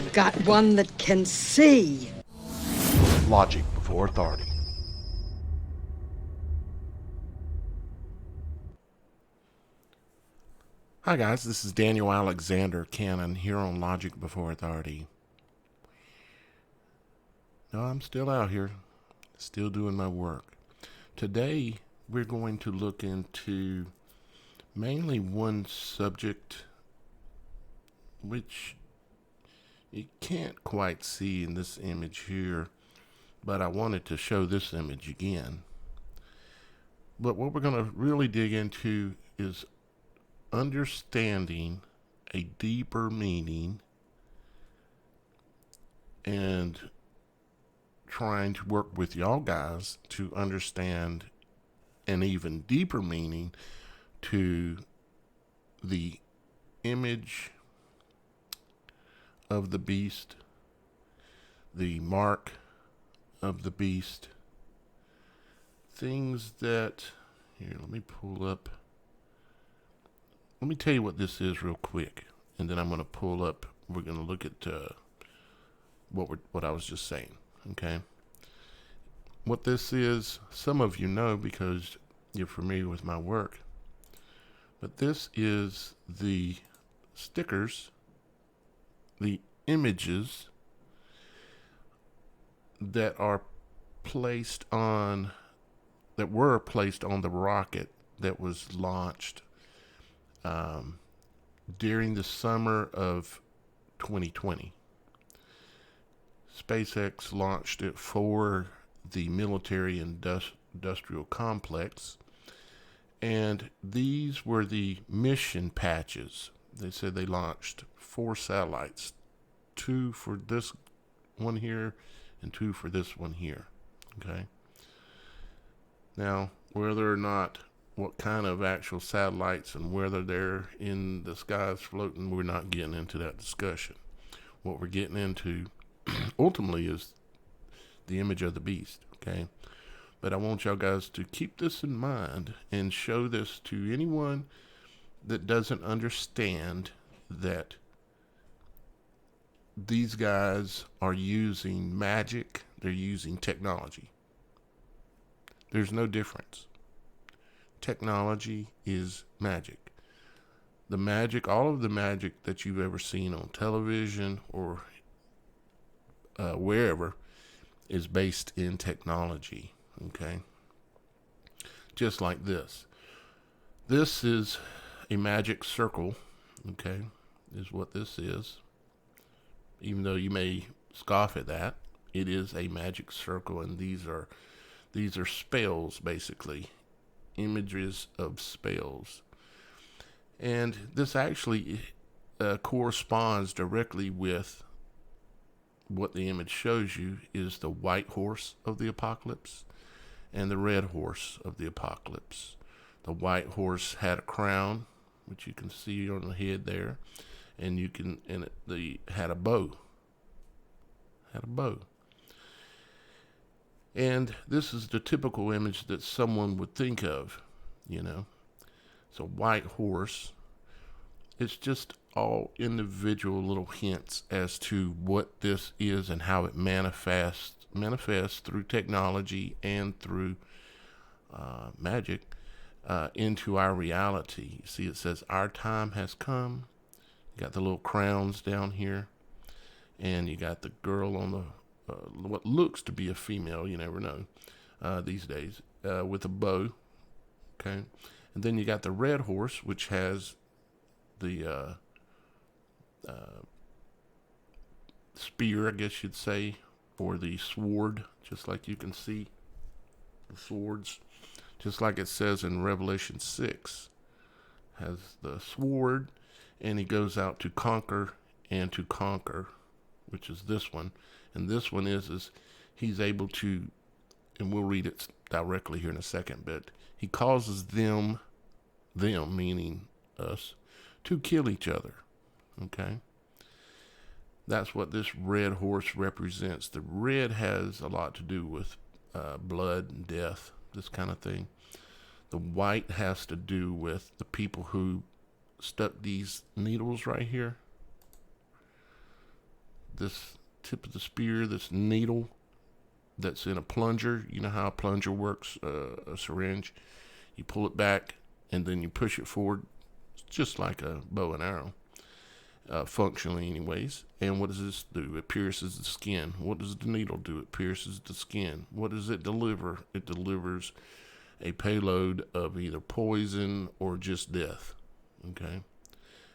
I've got one that can see. Logic before authority. Hi guys, this is Daniel Alexander Cannon here on Logic Before Authority. No, I'm still out here, still doing my work. Today we're going to look into mainly one subject which you can't quite see in this image here, but I wanted to show this image again. But what we're going to really dig into is understanding a deeper meaning and trying to work with y'all guys to understand an even deeper meaning to the image of the beast, the mark of the beast, things that, here, let me pull up. Let me tell you what this is real quick, and then I'm going to pull up. We're going to look at what I was just saying. Okay. What this is, some of you know because you're familiar with my work, but this is the stickers, the images that were placed on the rocket that was launched during the summer of 2020. SpaceX launched it for the military industrial complex, and these were the mission patches. They said they launched 4 satellites, 2 for this one here and 2 for this one here. Okay. Now, whether or not what kind of actual satellites and whether they're in the skies floating, we're not getting into that discussion. What we're getting into ultimately is the image of the beast, okay? But I want y'all guys to keep this in mind and show this to anyone that doesn't understand that these guys are using magic, they're using technology. There's no difference. Technology is magic. The magic, all of the magic that you've ever seen on television or wherever is based in technology, okay? Just like this. This is a magic circle, okay, is what this is. Even though you may scoff at that, it is a magic circle, and these are spells, basically. Images of spells. And this actually corresponds directly with what the image shows you is the white horse of the apocalypse and the red horse of the apocalypse. The white horse had a crown, which you can see on the head there, and had a bow. And this is the typical image that someone would think of, you know. So white horse, it's just all individual little hints as to what this is and how it manifests through technology and through magic into our reality. You see, it says our time has come. You got the little crowns down here, and you got the girl on the what looks to be a female, you never know these days, with a bow, okay? And then you got the red horse, which has the spear, I guess you'd say, or the sword, just like you can see the swords, just like it says in Revelation 6, has the sword, and he goes out to conquer and to conquer, which is this one. And this one is he's able to, and we'll read it directly here in a second, but he causes them meaning us, to kill each other. Okay? That's what this red horse represents. The red has a lot to do with blood and death, this kind of thing. The white has to do with the people who stuck these needles right here. this tip of the spear, this needle that's in a plunger. You know how a plunger works, a syringe. You pull it back and then you push it forward. It's just like a bow and arrow, functionally anyways. And what does this do? It pierces the skin. What does the needle do? It pierces the skin. What does it deliver? It delivers a payload of either poison or just death. Okay?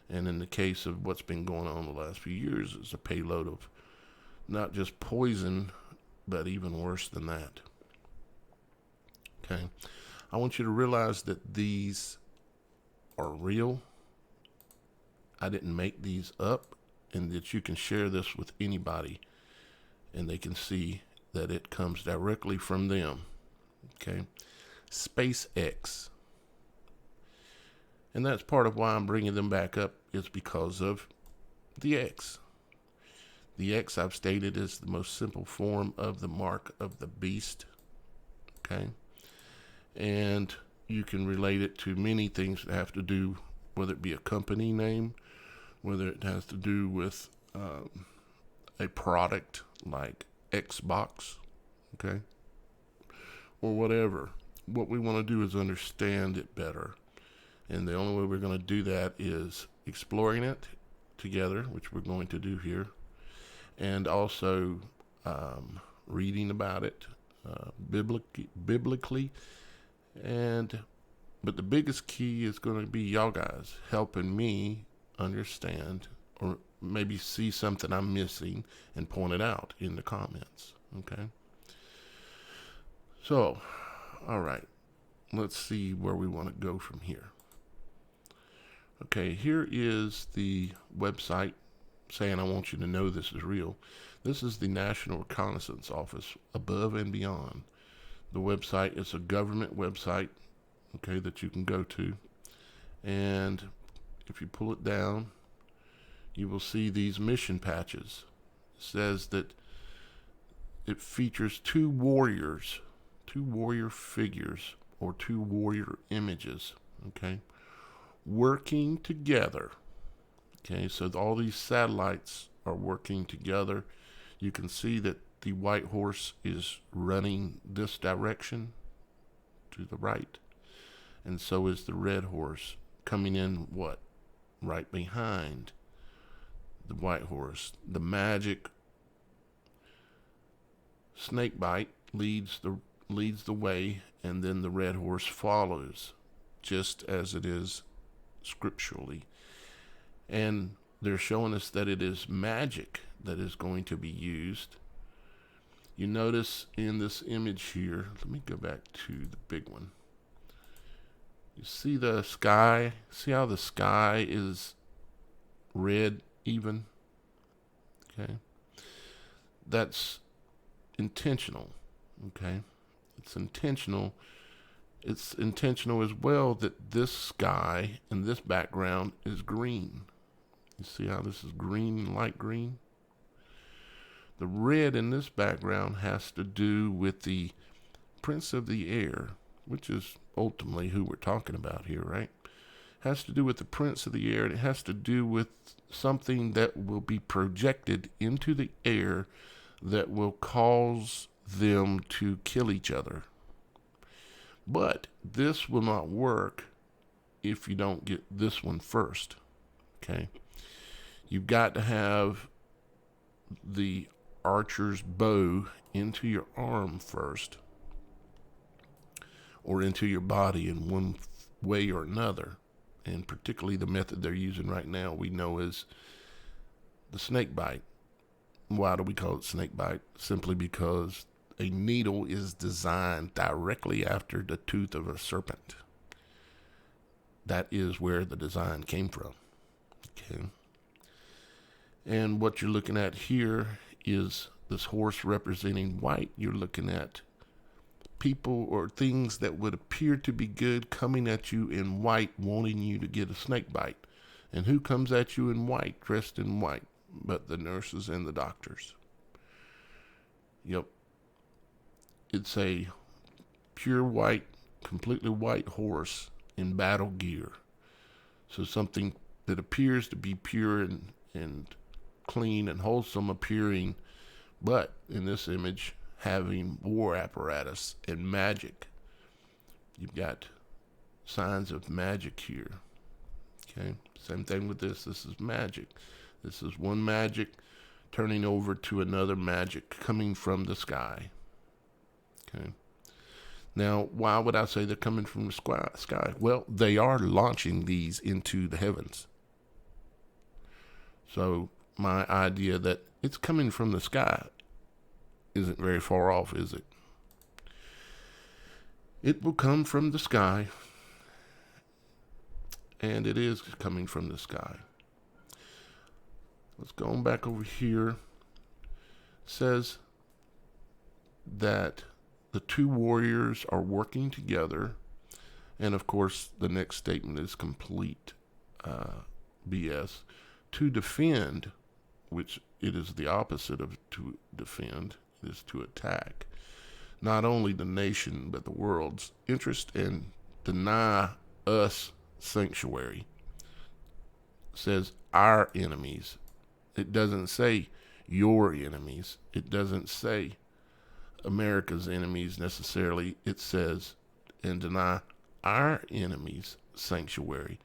And in the case of what's been going on the last few years, it's a payload of not just poison, but even worse than that. Okay? I want you to realize that these are real. I didn't make these up, and that you can share this with anybody, and they can see that it comes directly from them. Okay? SpaceX. And that's part of why I'm bringing them back up, is because of the X. The X, I've stated, is the most simple form of the mark of the beast. Okay? And you can relate it to many things that have to do, whether it be a company name, whether it has to do with a product like Xbox, okay, or whatever. What we want to do is understand it better. And the only way we're going to do that is exploring it together, which we're going to do here, and also reading about it biblically. But the biggest key is going to be y'all guys helping me understand, or maybe see something I'm missing and point it out in the comments. Okay? So, all right. Let's see where we want to go from here. Okay, here is the website saying I want you to know this is real. This is the National Reconnaissance Office, Above and Beyond. The website is a government website, okay, that you can go to. And if you pull it down, you will see these mission patches. It says that it features two warrior figures, or two warrior images, okay, working together. Okay, so all these satellites are working together. You can see that the white horse is running this direction to the right, and so is the red horse coming in right behind the white horse. The magic snake bite leads the way, and then the red horse follows, just as it is scripturally. And they're showing us that it is magic that is going to be used. You notice in this image here, let me go back to the big one. You see the sky? See how the sky is red even? Okay. That's intentional. Okay. It's intentional. It's intentional as well that this sky and this background is green. You see how this is green, light green? The red in this background has to do with the Prince of the Air, which is ultimately who we're talking about here, right? Has to do with the Prince of the Air, and it has to do with something that will be projected into the air that will cause them to kill each other. But this will not work if you don't get this one first, okay? You've got to have the archer's bow into your arm first, or into your body in one way or another. And particularly the method they're using right now, we know, is the snake bite. Why do we call it snake bite? Simply because a needle is designed directly after the tooth of a serpent. That is where the design came from. Okay. And what you're looking at here is this horse representing white. You're looking at people or things that would appear to be good coming at you in white, wanting you to get a snake bite. And who comes at you in white, dressed in white, but the nurses and the doctors? Yep. It's a pure white, completely white horse in battle gear. So something that appears to be pure and clean and wholesome appearing, but in this image, having war apparatus and magic. You've got signs of magic here. Okay, same thing with this. This is magic. This is one magic turning over to another magic coming from the sky. Okay. Now, why would I say they're coming from the sky? Well, they are launching these into the heavens. So my idea that it's coming from the sky isn't very far off, is it? It will come from the sky, and it is coming from the sky. Let's go on back over here. It says that the two warriors are working together, and of course the next statement is complete BS, to defend, which it is the opposite of to defend. It is to attack not only the nation but the world's interest and deny us sanctuary. It says our enemies. It doesn't say your enemies. It doesn't say America's enemies necessarily. It says, and deny our enemies sanctuary.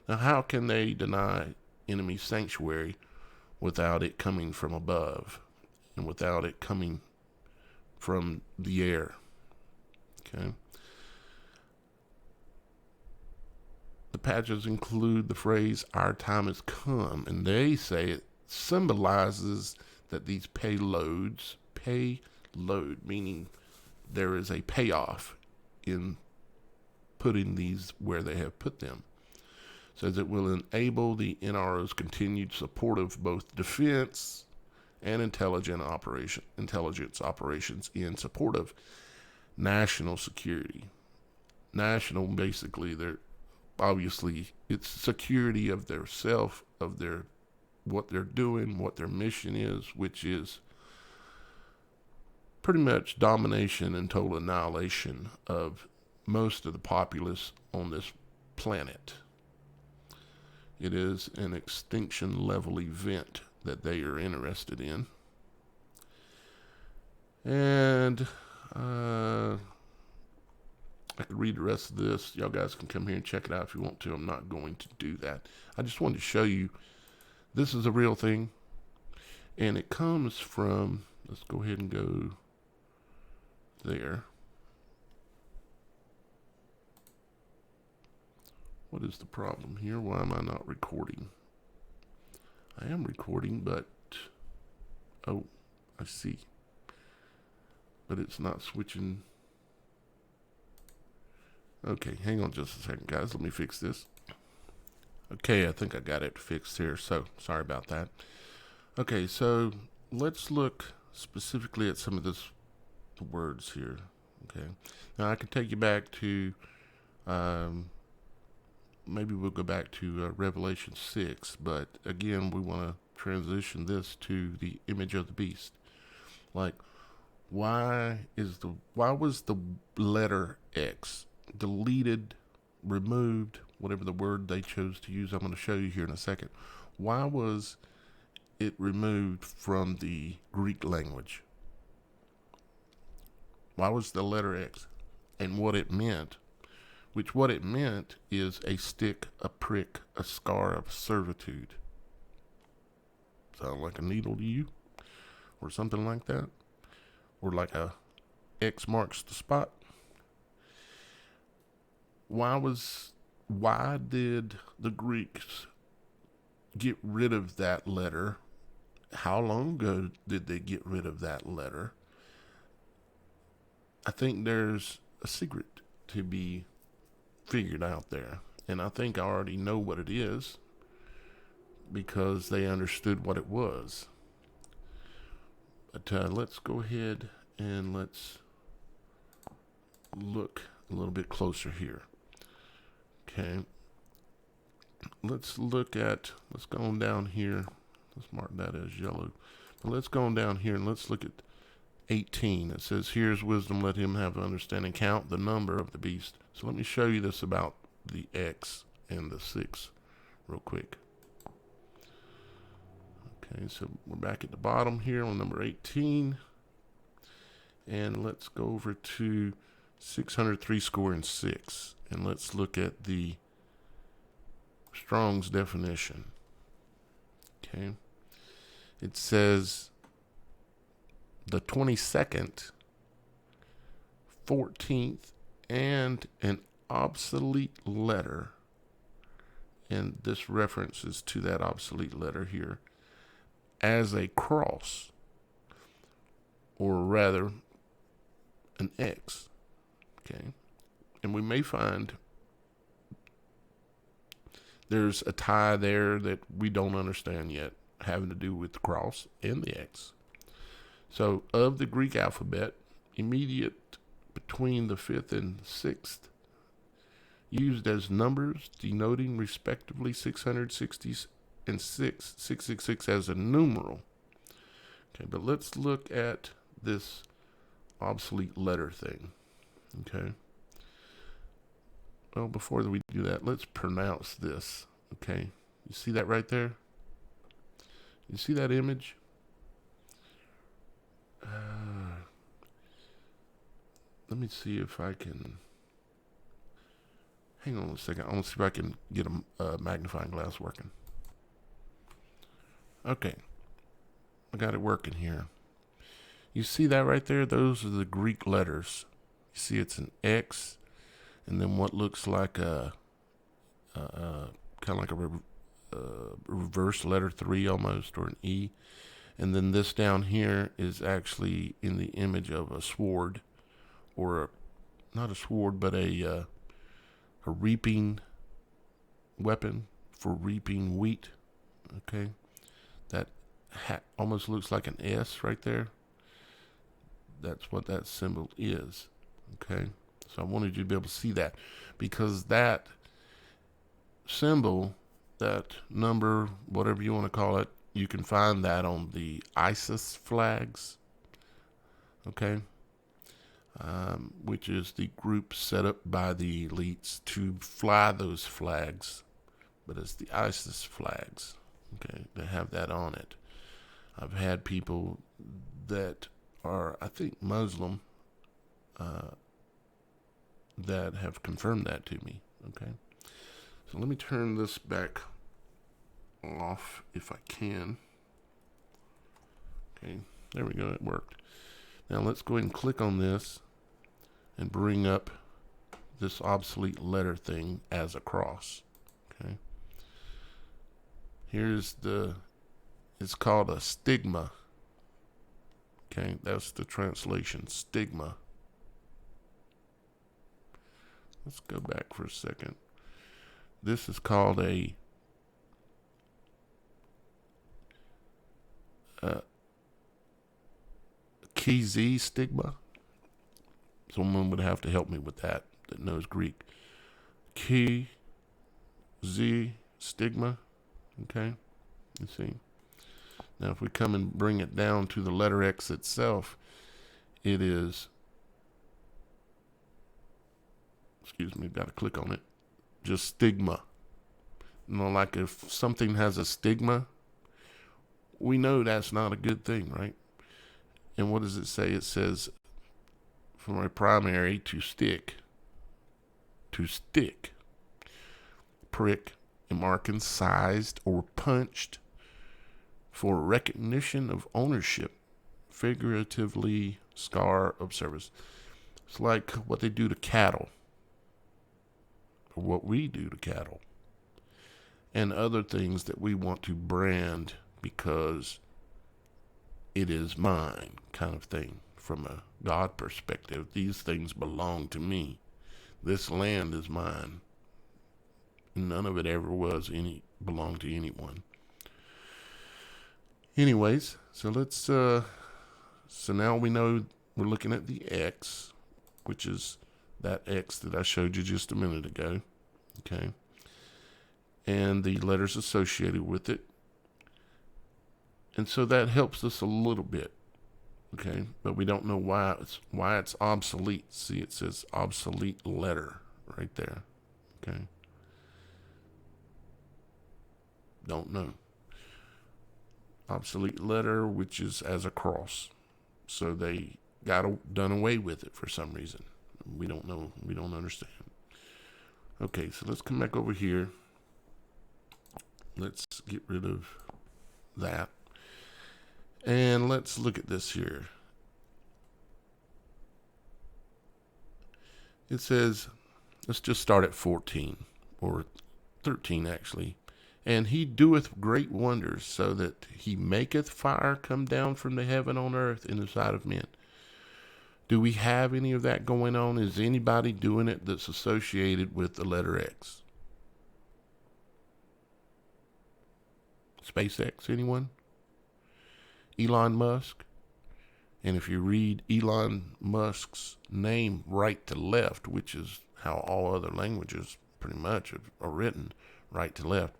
Now, how can they deny enemy sanctuary without it coming from above and without it coming from the air? Okay. The patches include the phrase, our time has come, and they say it symbolizes that these payload, meaning there is a payoff in putting these where they have put them. Says it will enable the NRO's continued support of both defense and intelligence operations in support of national security. National, basically, they're obviously it's security of their self, of their what they're doing, what their mission is, which is pretty much domination and total annihilation of most of the populace on this planet. It is an extinction level event that they are interested in. And I could read the rest of this. Y'all guys can come here and check it out if you want to. I'm not going to do that. I just wanted to show you this is a real thing. And it comes from, let's go ahead and go there. What is the problem here? Why am I not recording? I am recording, but, oh, I see. But it's not switching. Okay, hang on just a second, guys. Let me fix this. Okay, I think I got it fixed here, so sorry about that. Okay, so let's look specifically at some of the words here. Okay, now I can take you back to, maybe we'll go back to Revelation 6, but again, we want to transition this to the image of the beast. Like, why was the letter X deleted, removed, whatever the word they chose to use? I'm going to show you here in a second. Why was it removed from the Greek language? Why was the letter X? And what it meant, which what it meant is a stick, a prick, a scar of servitude. Sound like a needle to you? Or something like that? Or like a X marks the spot? Why did the Greeks get rid of that letter? How long ago did they get rid of that letter? I think there's a secret to be figured out there. And I think I already know what it is because they understood what it was. But let's go ahead and let's look a little bit closer here. Okay. Let's go on down here. Let's mark that as yellow. But let's go on down here and let's look at 18. It says, here's wisdom, let him have understanding. Count the number of the beast. So let me show you this about the X and the 6 real quick. Okay, so we're back at the bottom here on number 18. And let's go over to 603 score and 6. And let's look at the Strong's definition. Okay. It says the 22nd, 14th, and an obsolete letter. And this references to that obsolete letter here as a cross, or rather an X. Okay. And we may find there's a tie there that we don't understand yet, having to do with the cross and the X. So, of the Greek alphabet, immediate between the 5th and 6th, used as numbers denoting respectively 660 and 666 as a numeral. Okay, but let's look at this obsolete letter thing. Okay. Well, before we do that, let's pronounce this. Okay. You see that right there? You see that image? Let me see if I can. Hang on a second. I want to see if I can get a magnifying glass working. Okay. I got it working here. You see that right there? Those are the Greek letters. You see it's an X, and then what looks like a kind of like a reverse letter 3 almost, or an E. And then this down here is actually in the image of a sword, or not a sword, but a reaping weapon for reaping wheat. Okay, that almost looks like an S right there. That's what that symbol is. Okay, so I wanted you to be able to see that, because that symbol, that number, whatever you want to call it, you can find that on the ISIS flags. Okay, which is the group set up by the elites to fly those flags, but it's the ISIS flags. Okay, they have that on it. I've had people that are, I think, Muslim, that have confirmed that to me. Okay, so let me turn this back off if I can. Okay, there we go, it worked. Now let's go ahead and click on this and bring up this obsolete letter thing as a cross. Okay, here's it's called a stigma. Okay, that's the translation, stigma. Let's go back for a second. This is called a key Z stigma. Someone would have to help me with that knows Greek. Key Z stigma. Okay, you see. Now if we come and bring it down to the letter X itself, it is, excuse me, got to click on it, just stigma. You know, like if something has a stigma, we know that's not a good thing, right? And what does it say? It says, from a primary to stick, prick, a mark incised or punched for recognition of ownership, figuratively scar of service. It's like what they do to cattle, or what we do to cattle, and other things that we want to brand because it is mine, kind of thing. From a God perspective, these things belong to me. This land is mine. None of it ever belonged to anyone. Anyways, so let's so now we know we're looking at the X, which is that X that I showed you just a minute ago. Okay, and the letters associated with it. And so that helps us a little bit, okay? But we don't know why it's obsolete. See, it says obsolete letter right there, okay? Don't know. obsolete letter, which is as a cross. So they done away with it for some reason. We don't know. We don't understand. Okay, so let's come back over here. Let's get rid of that. And let's look at this here. It says, let's just start at 14, or 13 actually. And he doeth great wonders, so that he maketh fire come down from the heaven on earth in the sight of men. Do we have any of that going on? Is anybody doing it that's associated with the letter X? SpaceX, anyone? Elon Musk? And if you read Elon Musk's name right to left, which is how all other languages pretty much are written, right to left,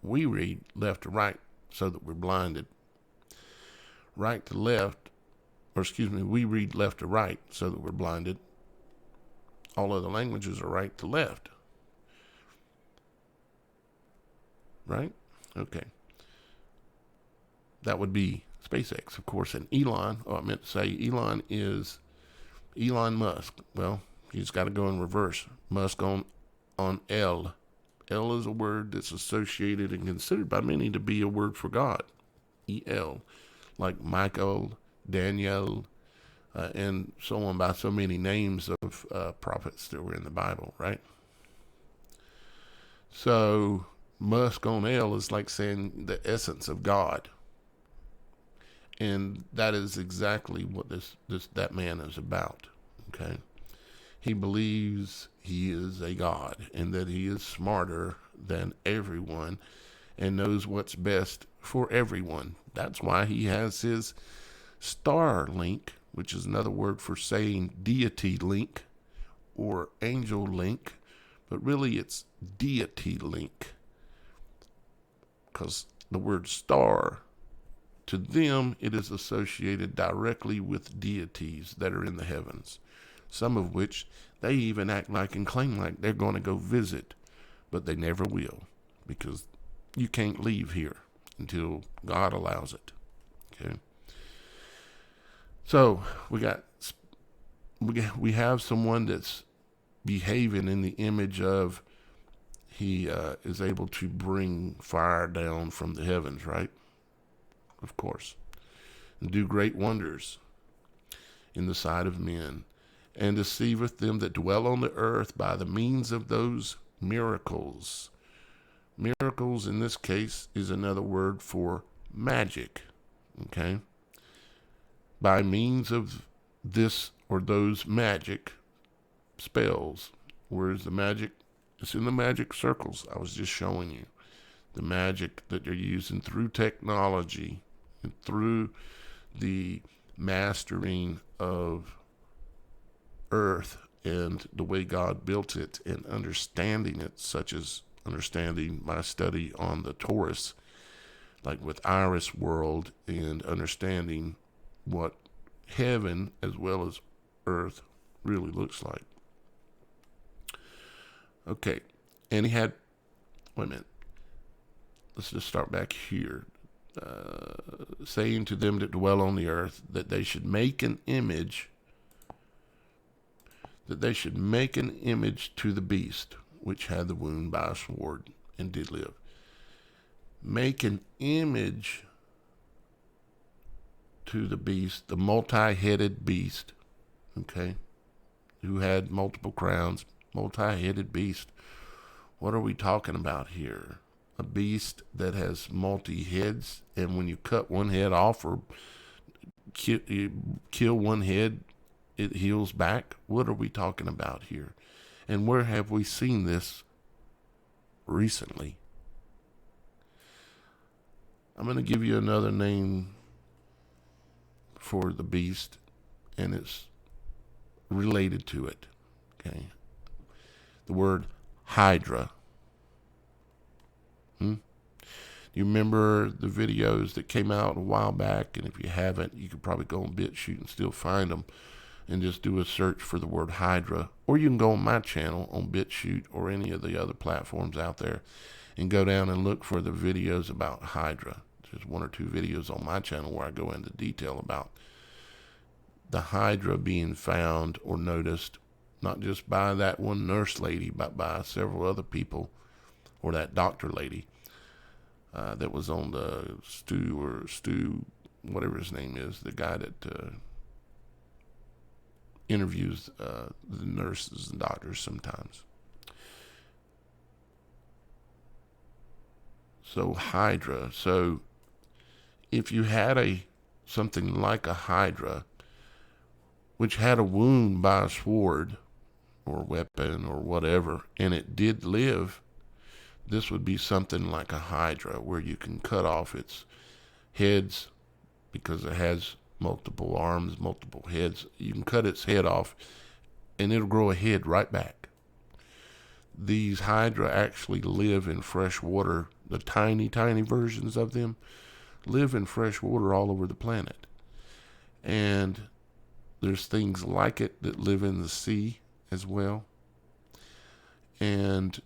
we read left to right so that we're blinded. Right to left, or excuse me, we read left to right so that we're blinded. All other languages are right to left. Right? Okay. That would be SpaceX, of course. And Elon, I meant to say Elon is Elon Musk. Well, he's got to go in reverse. Musk on L. L is a word that's associated and considered by many to be a word for God. E-L. Like Michael, Daniel, and so on, by so many names of prophets that were in the Bible, right? So Musk on L is like saying the essence of God. And that is exactly what that man is about, okay? He believes he is a God and that he is smarter than everyone and knows what's best for everyone. That's why he has his star link, which is another word for saying deity link or angel link, but really it's deity link, because the word star, to them, it is associated directly with deities that are in the heavens, some of which they even act like and claim like they're going to go visit, but they never will, because you can't leave here until God allows it. Okay. So we have someone that's behaving in the image of he is able to bring fire down from the heavens, right? Of course, and do great wonders in the sight of men, and deceiveth them that dwell on the earth by the means of those miracles. Miracles in this case is another word for magic, okay? By means of this or those magic spells. Where's the magic? It's in the magic circles I was just showing you. The magic that they're using through technology and through the mastering of earth and the way God built it and understanding it, such as understanding my study on the Taurus, like with Iris World, and understanding what heaven as well as earth really looks like. Okay, and he had, wait a minute, let's just start back here. Saying to them that dwell on the earth that they should make an image, to the beast which had the wound by a sword and did live. Make an image to the beast, the multi-headed beast, okay, who had multiple crowns, multi-headed beast. What are we talking about here? A beast that has multi-heads, and when you cut one head off or kill one head, it heals back? What are we talking about here? And where have we seen this recently? I'm going to give you another name for the beast, and it's related to it, okay? The word Hydra. You remember the videos that came out a while back? And if you haven't, you could probably go on BitChute and still find them and just do a search for the word Hydra. Or you can go on my channel on BitChute or any of the other platforms out there and go down and look for the videos about Hydra. It's There's one or two videos on my channel where I go into detail about the Hydra being found or noticed, not just by that one nurse lady, but by several other people, or that doctor lady that was on the Stu, whatever his name is, the guy that interviews the nurses and doctors sometimes. So Hydra. So if you had something like a Hydra, which had a wound by a sword or weapon or whatever, and it did live, this would be something like a Hydra, where you can cut off its heads because it has multiple arms, multiple heads. You can cut its head off and it'll grow a head right back. These Hydra actually live in fresh water. The tiny, tiny versions of them live in fresh water all over the planet. And there's things like it that live in the sea as well. And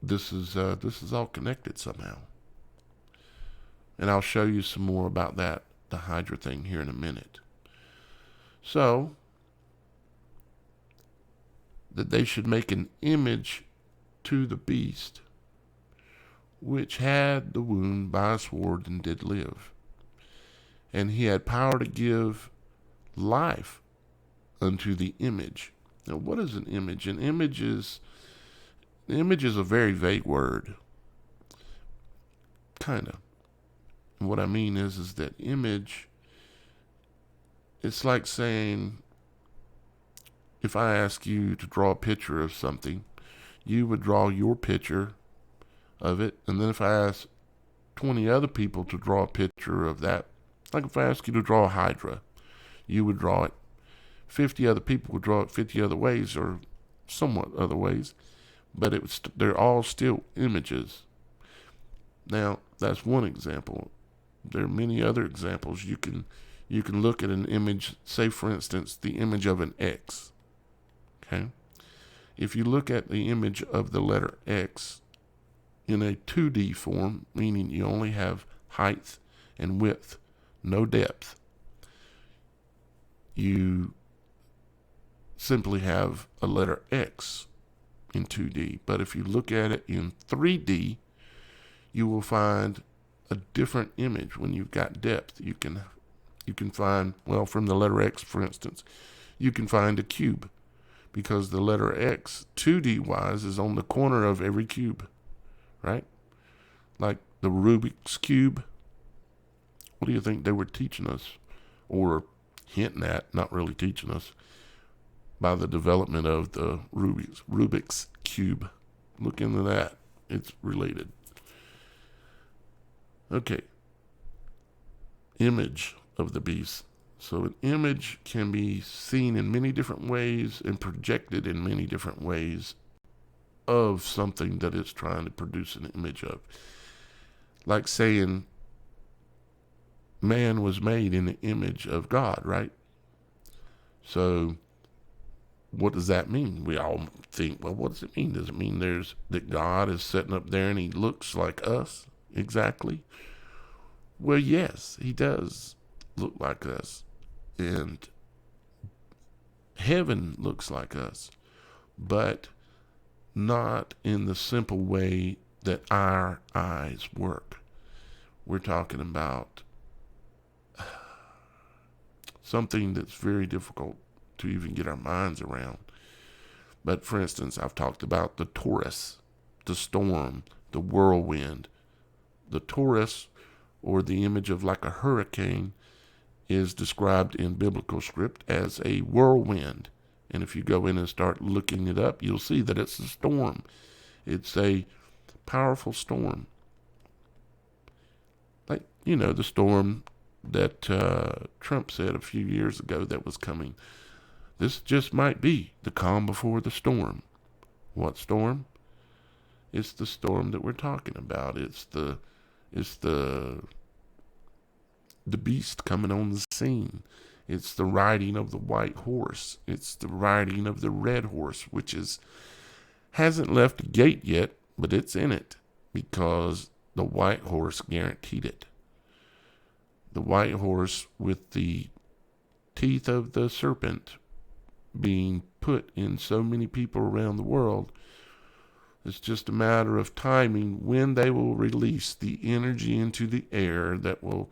this is all connected somehow. And I'll show you some more about that, the Hydra thing, here in a minute. So, that they should make an image to the beast, which had the wound by a sword and did live. And he had power to give life unto the image. Now, what is an image? An image is a very vague word. Kind of. And what I mean is that image, it's like saying, if I ask you to draw a picture of something, you would draw your picture of it. And then if I ask 20 other people to draw a picture of that, like if I ask you to draw a Hydra, you would draw it. 50 other people would draw it 50 other ways, or somewhat other ways. But they're all still images. Now, that's one example. There are many other examples. You can look at an image, say for instance, the image of an X. Okay? If you look at the image of the letter X in a 2D form, meaning you only have height and width, no depth, you simply have a letter X in 2D. But if you look at it in 3D, you will find a different image. When you've got depth, you can find, well, from the letter X, for instance, you can find a cube, because the letter X, 2D wise, is on the corner of every cube, right? Like the Rubik's Cube. What do you think they were teaching us, or hinting at, not really teaching us, by the development of the Rubik's Cube? Look into that. It's related. Okay. Image of the beast. So an image can be seen in many different ways and projected in many different ways of something that it's trying to produce an image of. Like saying man was made in the image of God, right? So what does that mean? We all think, well, what does it mean? Does it mean that God is sitting up there and he looks like us? Exactly. Well, yes, he does look like us. And heaven looks like us. But not in the simple way that our eyes work. We're talking about something that's very difficult to even get our minds around. But for instance, I've talked about the Taurus, the storm, the whirlwind. The Taurus, or the image of like a hurricane, is described in biblical script as a whirlwind. And if you go in and start looking it up, you'll see that it's a storm. It's a powerful storm. Like, the storm that Trump said a few years ago that was coming. This just might be the calm before the storm. What storm? It's the storm that we're talking about. It's the beast coming on the scene. It's the riding of the white horse. It's the riding of the red horse, which hasn't left the gate yet, but it's in it, because the white horse guaranteed it. The white horse with the teeth of the serpent being put in so many people around the world. It's just a matter of timing when they will release the energy into the air that will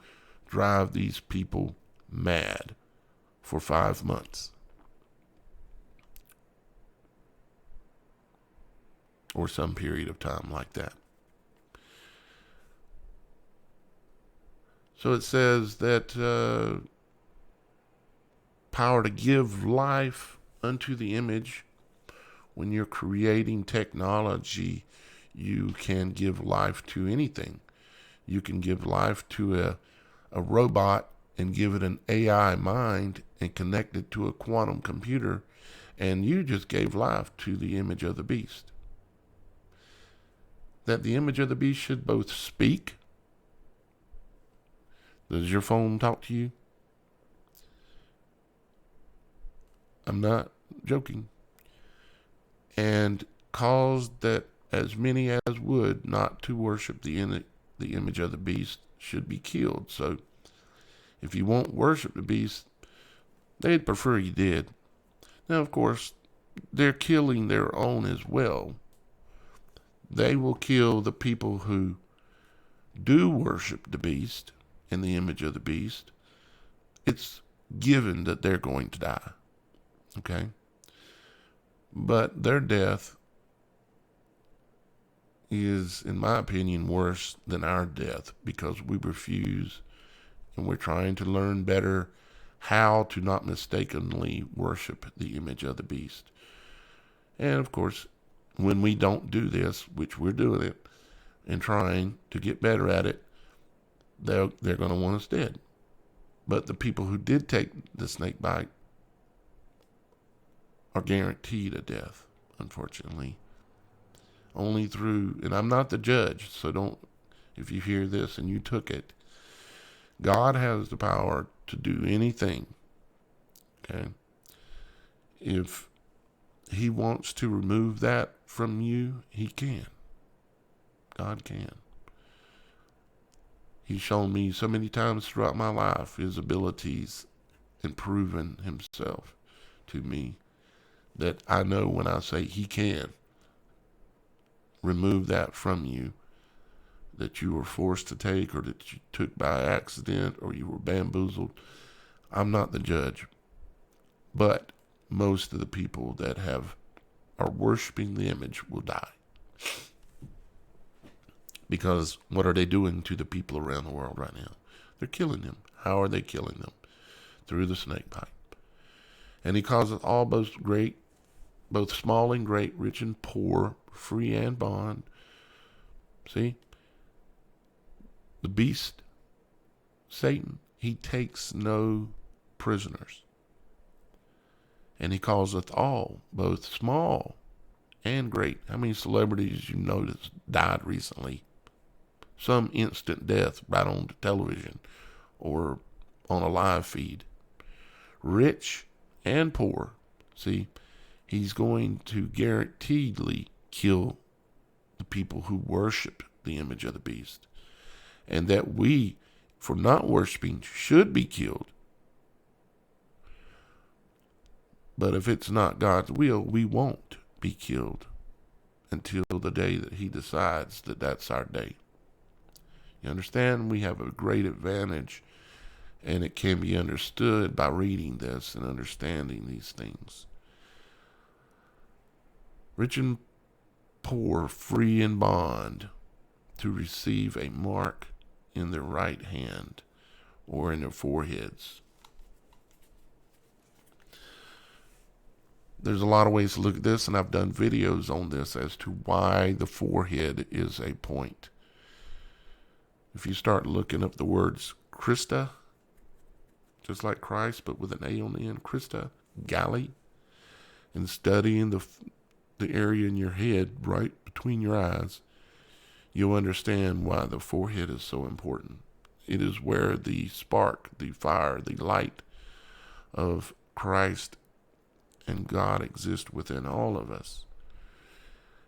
drive these people mad for 5 months. Or some period of time like that. So it says that power to give life unto the image. When you're creating technology, you can give life to anything. You can give life to a robot and give it an AI mind and connect it to a quantum computer, and you just gave life to the image of the beast. That the image of the beast should both speak. Does your phone talk to you? I'm not joking. And caused that as many as would not to worship the image of the beast should be killed. So if you won't worship the beast, they'd prefer you did. Now, of course, they're killing their own as well. They will kill the people who do worship the beast and the image of the beast. It's given that they're going to die. Okay? But their death is, in my opinion, worse than our death because we refuse and we're trying to learn better how to not mistakenly worship the image of the beast. And of course, when we don't do this, which we're doing it and trying to get better at it, they're going to want us dead. But the people who did take the snake bite are guaranteed a death, unfortunately. Only through, and I'm not the judge, so don't, if you hear this and you took it, God has the power to do anything, okay? If he wants to remove that from you, he can. God can. He's shown me so many times throughout my life his abilities and proven himself to me that I know when I say he can remove that from you that you were forced to take or that you took by accident or you were bamboozled. I'm not the judge. But most of the people that are worshiping the image will die. Because what are they doing to the people around the world right now? They're killing them. How are they killing them? Through the snake bite. And he causeth all both small and great, rich and poor, free and bond. See? The beast, Satan, he takes no prisoners. And he causeth all, both small and great. How many celebrities you notice died recently? Some instant death right on the television or on a live feed. Rich and poor. See, he's going to guaranteedly kill the people who worship the image of the beast. And that we, for not worshiping, should be killed. But if it's not God's will, we won't be killed until the day that he decides that that's our day. You understand? We have a great advantage, and it can be understood by reading this and understanding these things. Rich and poor, free and bond, to receive a mark in their right hand or in their foreheads. There's a lot of ways to look at this, and I've done videos on this as to why the forehead is a point. If you start looking up the words Christa, just like Christ, but with an A on the end, Christa, Galley, and studying the area in your head right between your eyes, you'll understand why the forehead is so important. It is where the spark, the fire, the light of Christ and God exist within all of us.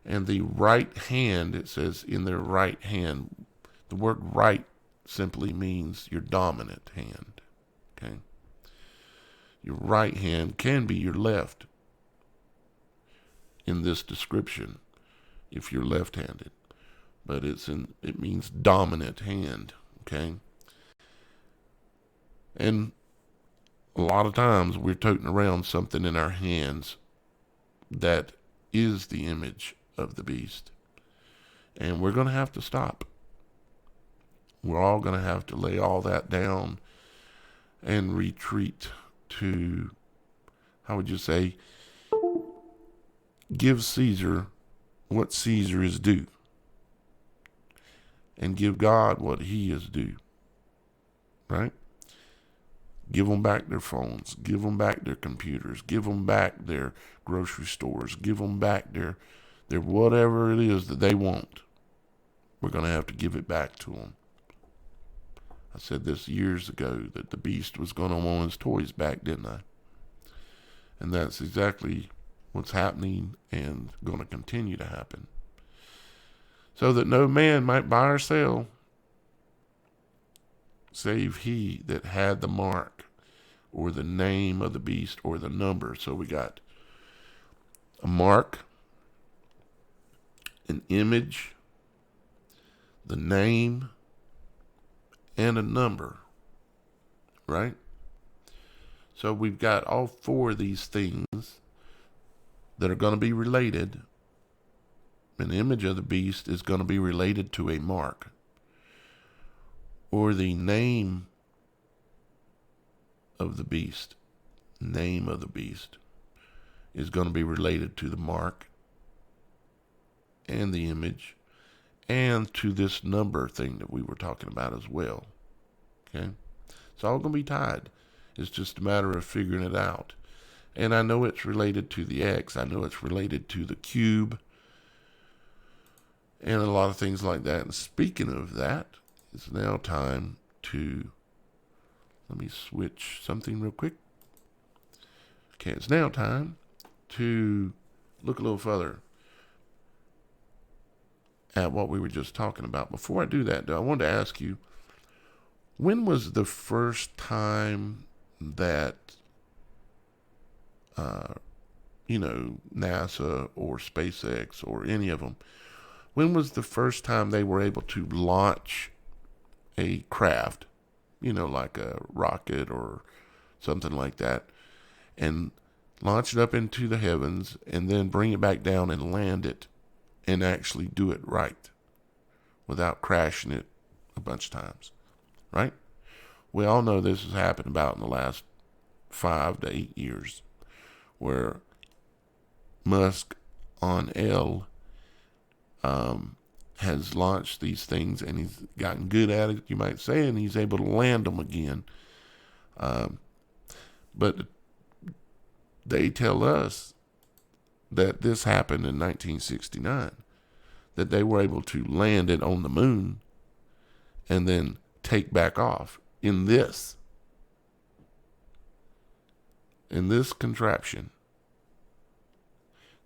And the right hand, it says in their right hand, The word right simply means your dominant hand. Okay? Your right hand can be your left in this description if you're left-handed. But it means dominant hand. Okay? And a lot of times we're toting around something in our hands that is the image of the beast. And we're going to have to stop. We're all going to have to lay all that down and retreat to, how would you say, give Caesar what Caesar is due, and give God what he is due, right? Give them back their phones, give them back their computers, give them back their grocery stores, give them back their whatever it is that they want. We're going to have to give it back to them. I said this years ago, that the beast was going to want his toys back, didn't I? And that's exactly what's happening and going to continue to happen. So that no man might buy or sell, save he that had the mark, or the name of the beast, or the number. So we got a mark, an image, the name, and a number, right? So we've got all four of these things that are going to be related. An image of the beast is going to be related to a mark, or the name of the beast. Name of the beast is going to be related to the mark and the image, and to this number thing that we were talking about as well. Okay? It's all going to be tied. It's just a matter of figuring it out. And I know it's related to the X. I know it's related to the cube, and a lot of things like that. And speaking of that, it's now time to, let me switch something real quick. Okay, it's now time to look a little further at what we were just talking about. Before I do that, though, I wanted to ask you, when was the first time that, NASA or SpaceX or any of them, when was the first time they were able to launch a craft, like a rocket or something like that, and launch it up into the heavens and then bring it back down and land it and actually do it right without crashing it a bunch of times, right? We all know this has happened about in the last 5 to 8 years, where Musk on L has launched these things, and he's gotten good at it, you might say, and he's able to land them again. But they tell us that this happened in 1969, that they were able to land it on the moon and then take back off in this contraption.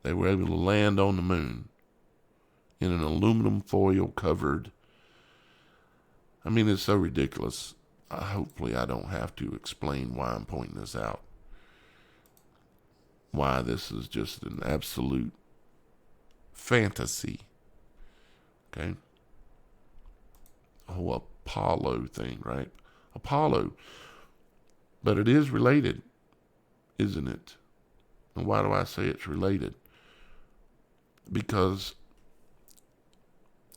They were able to land on the moon in an aluminum foil covered. I mean, it's so ridiculous. Hopefully I don't have to explain why I'm pointing this out. Why this is just an absolute fantasy. Okay? The whole Apollo thing, right? Apollo. But it is related, isn't it? And why do I say it's related? Because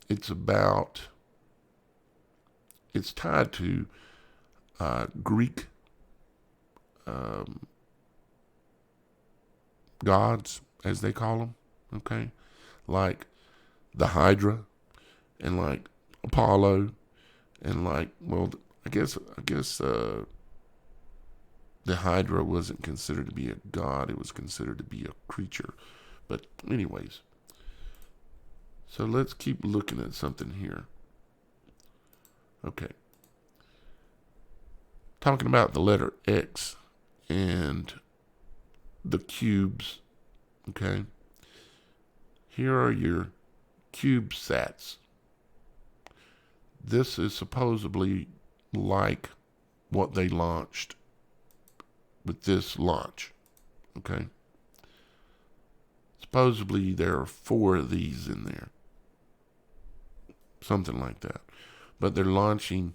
it's tied to Greek gods, as they call them, okay? Like the Hydra, and like Apollo, and like, well, I guess the Hydra wasn't considered to be a god, it was considered to be a creature. But anyways, so let's keep looking at something here. Okay. Talking about the letter X and the cubes, okay? Here are your CubeSats. this is supposedly like what they launched with this launch. Okay. Supposedly there are 4 of these in there. Something like that. But they're launching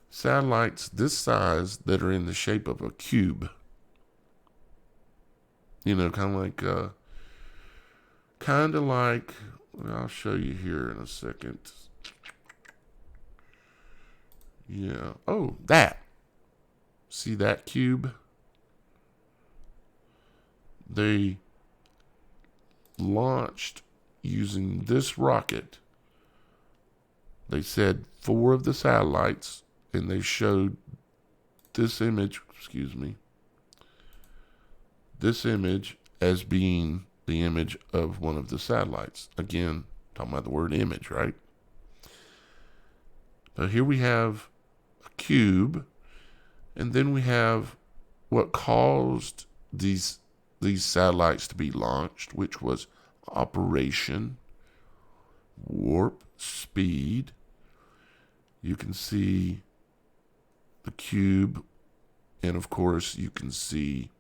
satellites this size that are in the shape of a cube. You know, kind of like, I'll show you here in a second. Yeah. Oh, that. See that cube? They launched using this rocket. They said 4 of the satellites, and they showed this image, this image as being the image of one of the satellites. Again, talking about the word image, right? So here we have a cube, and then we have what caused these satellites to be launched, which was Operation Warp Speed. You can see the cube, and of course you can see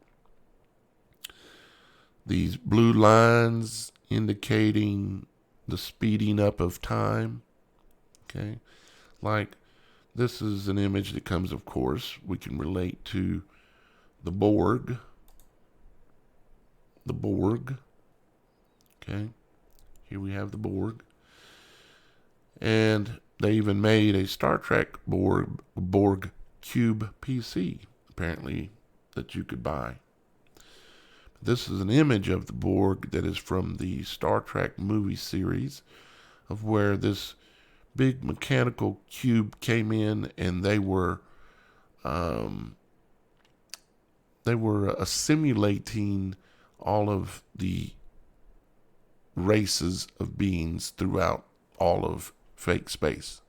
these blue lines indicating the speeding up of time. Okay, like this is an image that comes, of course, we can relate to the Borg. The Borg. Okay, here we have the Borg. And they even made a Star Trek Borg Cube PC, apparently, that you could buy. This is an image of the Borg that is from the Star Trek movie series, of where this big mechanical cube came in, and they were assimilating all of the races of beings throughout all of fake space.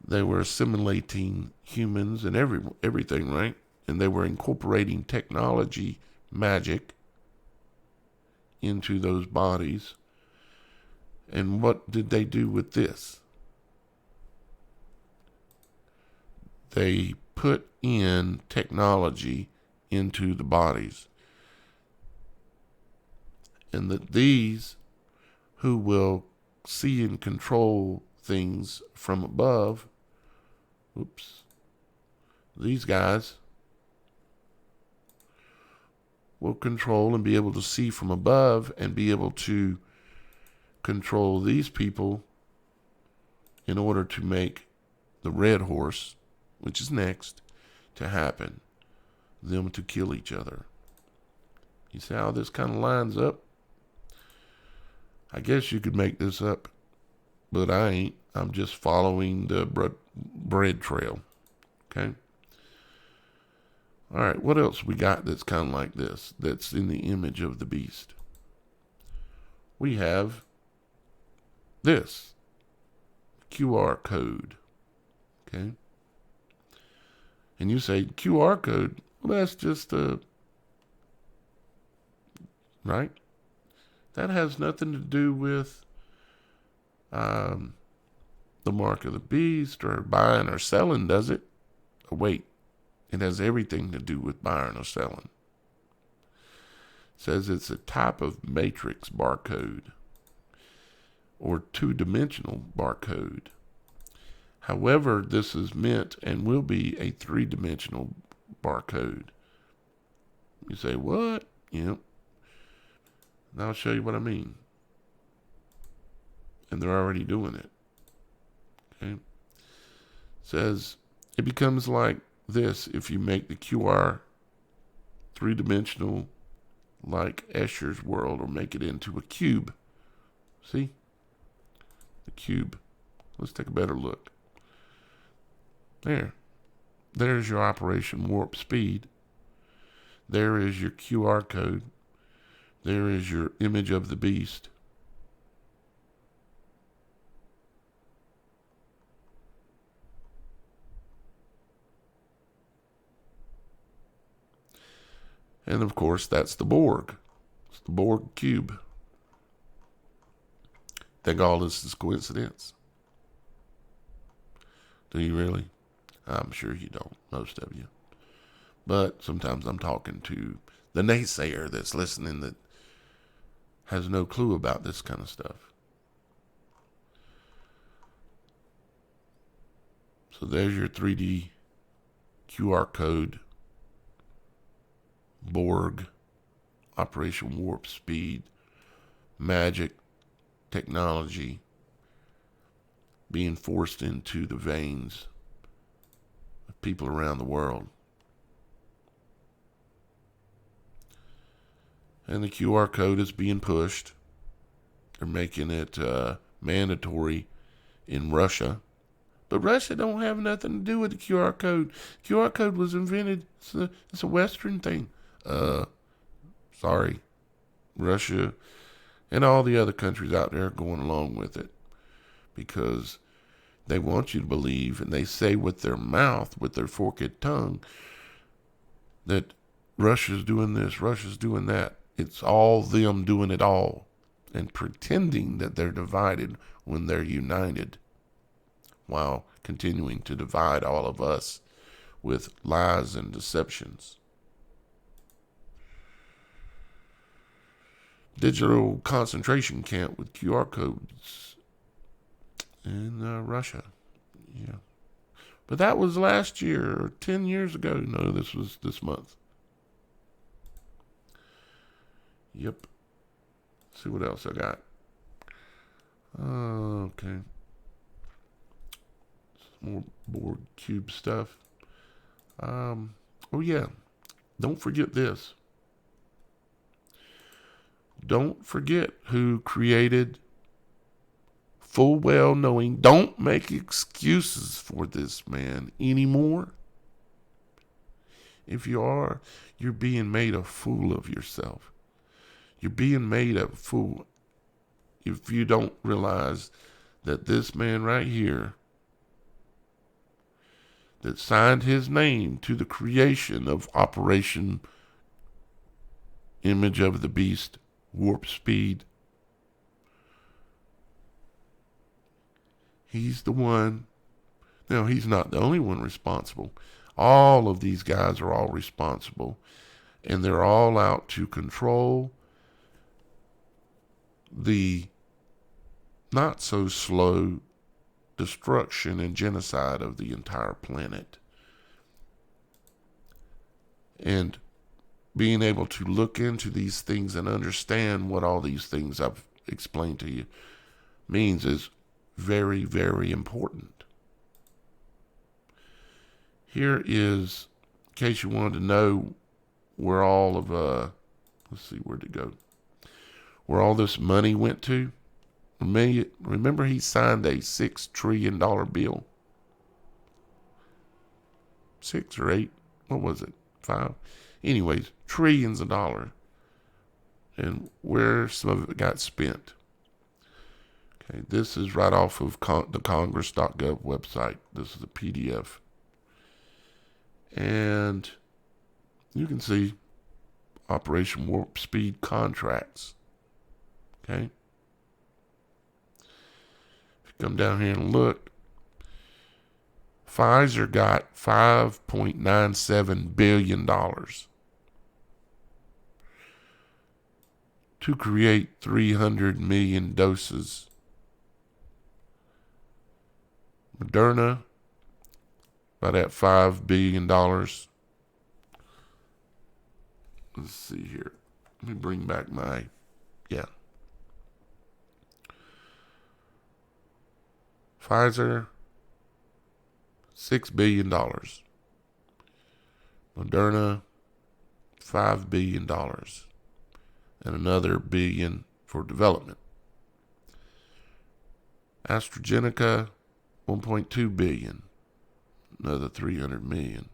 They were assimilating humans and everything, right? And they were incorporating technology, magic, into those bodies. And what did they do with this? They put in technology into the bodies. And that these who will see and control things from above, these guys will control and be able to see from above and be able to control these people in order to make the red horse, which is next, to happen. Them to kill each other. You see how this kind of lines up? I guess you could make this up, but I ain't. I'm just following the bread trail. Okay? All right, what else we got that's kind of like this, that's in the image of the beast? We have this QR code. Okay? And you say, QR code, well, that's just right? That has nothing to do with the mark of the beast or buying or selling, does it? Oh, wait, it has everything to do with buying or selling. It says it's a type of matrix barcode or 2-dimensional barcode. However, this is meant and will be a 3-dimensional barcode. You say, what? Yep. Now I'll show you what I mean. And they're already doing it. Okay. It says it becomes like this if you make the QR 3-dimensional like Escher's world, or make it into a cube. See? The cube. Let's take a better look. There. There's your Operation Warp Speed. There is your QR code. There is your image of the beast. And of course, that's the Borg. It's the Borg cube. Think all this is coincidence? Do you really? I'm sure you don't, most of you. But sometimes I'm talking to the naysayer that's listening that has no clue about this kind of stuff. So there's your 3D QR code, Borg, Operation Warp Speed, magic technology being forced into the veins of people around the world. And the QR code is being pushed. They're making it mandatory in Russia. But Russia don't have nothing to do with the QR code. QR code was invented. It's a Western thing. Sorry. Russia and all the other countries out there are going along with it because they want you to believe, and they say with their mouth, with their forked tongue, that Russia's doing this, Russia's doing that. It's all them doing it all and pretending that they're divided when they're united, while continuing to divide all of us with lies and deceptions. Digital concentration camp with QR codes in Russia. Yeah. But that was last year or 10 years ago. No, this was this month. Yep. Let's see what else I got. Okay. Some more board cube stuff. Oh yeah. Don't forget this. Don't forget who created, full well knowing, don't make excuses for this man anymore. If you are, you're being made a fool of yourself. You're being made a fool if you don't realize that this man right here that signed his name to the creation of Operation Image of the Beast, Warp Speed, he's the one. Now, he's not the only one responsible. All of these guys are all responsible, and they're all out to control the not so slow destruction and genocide of the entire planet. And being able to look into these things and understand what all these things I've explained to you means is very, very important. Here is, in case you wanted to know where all of, let's see, where'd it go? Where all this money went to. Remember he signed a $6 trillion bill? 6 or 8? What was it? 5? Anyways, trillions of dollars. And where some of it got spent. Okay, this is right off of the congress.gov website. This is a PDF. And you can see Operation Warp Speed contracts. Okay? If you come down here and look, Pfizer got $5.97 billion to create 300 million doses. Moderna, about at $5 billion. Let's see here. Let me bring back Pfizer, $6 billion. Moderna, $5 billion. And another billion for development. AstraZeneca, $1.2 billion. Another 300 million.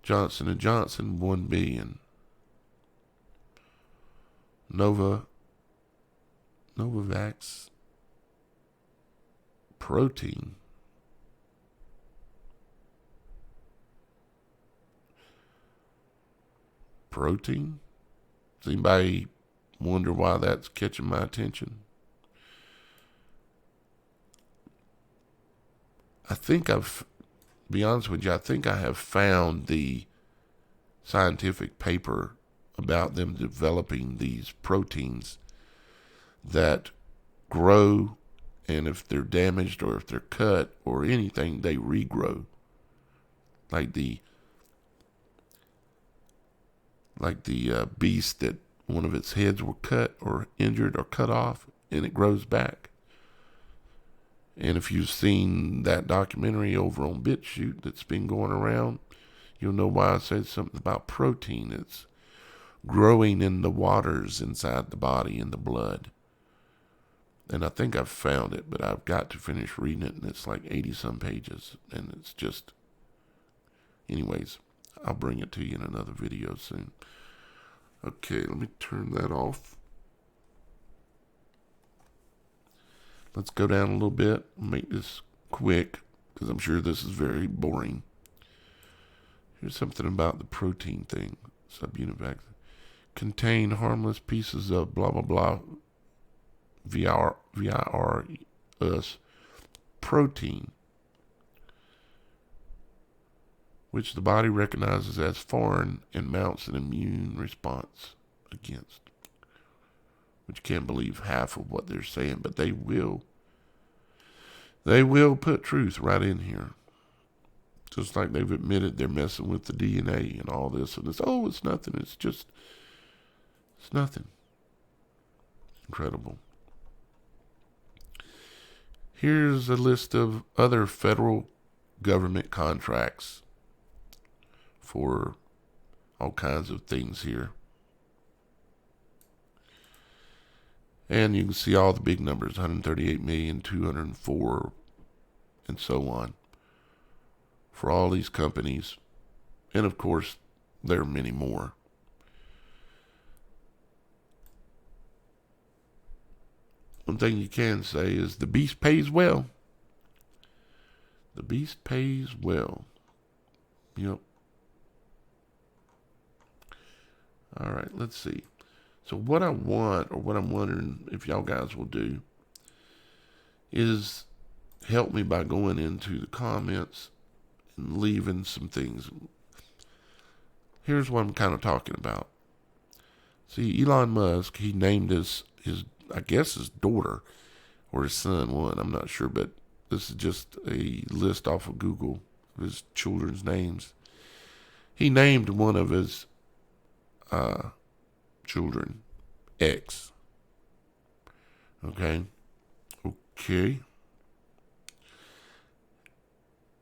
Johnson & Johnson, $1 billion. Novavax protein. Protein? Does anybody wonder why that's catching my attention? I think be honest with you, I think I have found the scientific paper about them developing these proteins that grow, and if they're damaged or if they're cut or anything, they regrow. Like the beast that one of its heads were cut or injured or cut off, and it grows back. And if you've seen that documentary over on BitChute that's been going around, you'll know why I said something about protein. It's growing in the waters inside the body, in the blood. And I think I've found it, but I've got to finish reading it, and it's like 80-some pages. And it's just... Anyways, I'll bring it to you in another video soon. Okay, let me turn that off. Let's go down a little bit and make this quick, because I'm sure this is very boring. Here's something about the protein thing. Subunit vaccine. Contain harmless pieces of blah, blah, blah, VIRUS protein, which the body recognizes as foreign and mounts an immune response against. Which you can't believe half of what they're saying, but they will put truth right in here. Just like they've admitted they're messing with the DNA and all this, and it's nothing, it's nothing. Incredible. Here's a list of other federal government contracts for all kinds of things here. And you can see all the big numbers, 138 million, 204, and so on, for all these companies. And of course, there are many more. One thing you can say is the beast pays well. The beast pays well. Yep. All right, let's see. So what I want, or what I'm wondering if y'all guys will do, is help me by going into the comments and leaving some things. Here's what I'm kind of talking about. See, Elon Musk, he named his I guess his daughter or his son one, I'm not sure, but this is just a list off of Google of his children's names. He named one of his children X. Okay.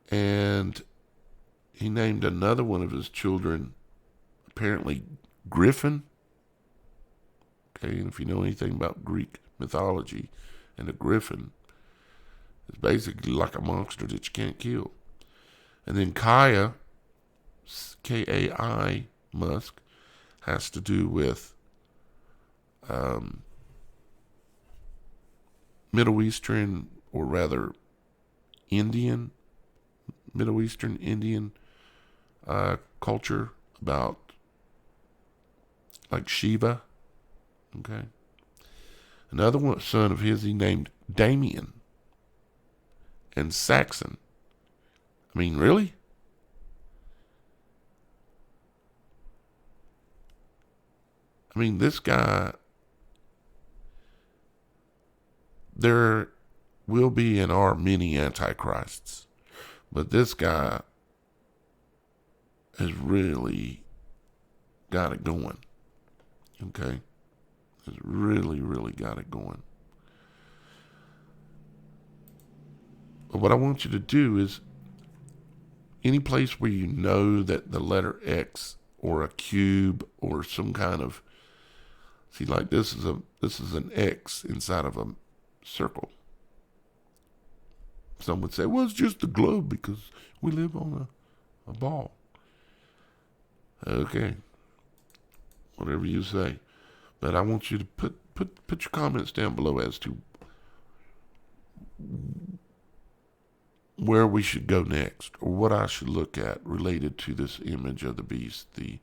And he named another one of his children apparently Griffin. Okay, and if you know anything about Greek mythology, and a griffin is basically like a monster that you can't kill. And then Kaya, Kai Musk, has to do with Middle Eastern, or rather Indian, Middle Eastern Indian culture, about like Shiva. Okay. Another one, son of his, he named Damien and Saxon. I mean, really? I mean, this guy, there will be and are many antichrists, but this guy has really got it going. Okay? Has really, really got it going. But what I want you to do is, any place where you know that the letter X or a cube or some kind of, see, like this is an X inside of a circle. Some would say, well, it's just a globe because we live on a ball. Okay. Whatever you say. But I want you to put your comments down below as to where we should go next, or what I should look at related to this image of the beast, the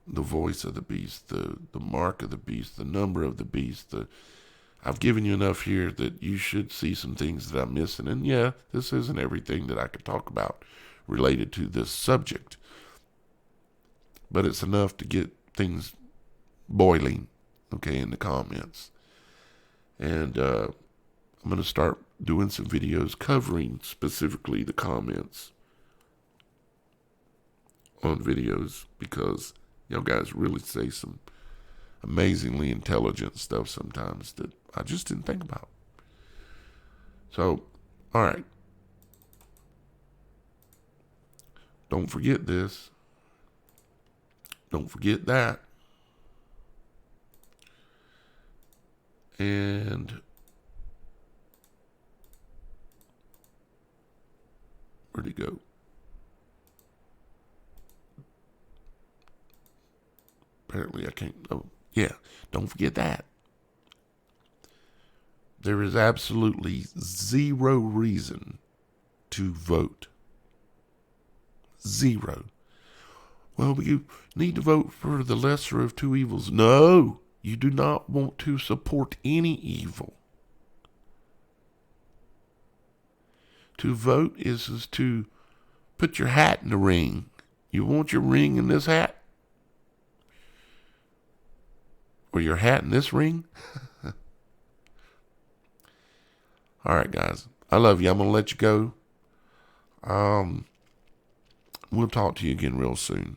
voice of the beast, the mark of the beast, the number of the beast, the I've given you enough here that you should see some things that I'm missing. And yeah, this isn't everything that I could talk about related to this subject, but it's enough to get things boiling, okay, in the comments. And I'm going to start doing some videos covering specifically the comments on videos, because y'all guys really say some amazingly intelligent stuff sometimes that I just didn't think about. So, all right. Don't forget this. Don't forget that. And where'd it go? Apparently I can't. Oh, yeah. Don't forget that. There is absolutely zero reason to vote. Zero. Well, you need to vote for the lesser of two evils. No, you do not want to support any evil. To vote is to put your hat in the ring. You want your ring in this hat? Or your hat in this ring? All right, guys. I love you. I'm going to let you go. We'll talk to you again real soon.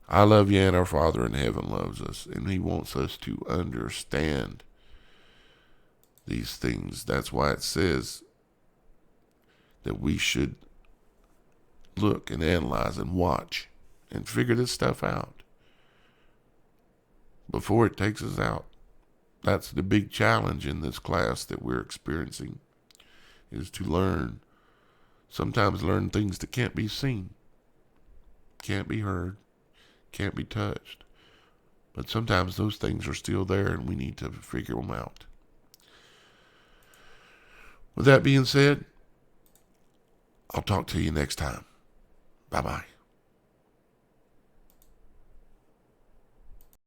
I love you, and our Father in heaven loves us, and he wants us to understand these things. That's why it says that we should look and analyze and watch and figure this stuff out before it takes us out. That's the big challenge in this class that we're experiencing, is to learn. Sometimes learn things that can't be seen, can't be heard, can't be touched. But sometimes those things are still there, and we need to figure them out. With that being said, I'll talk to you next time. Bye-bye.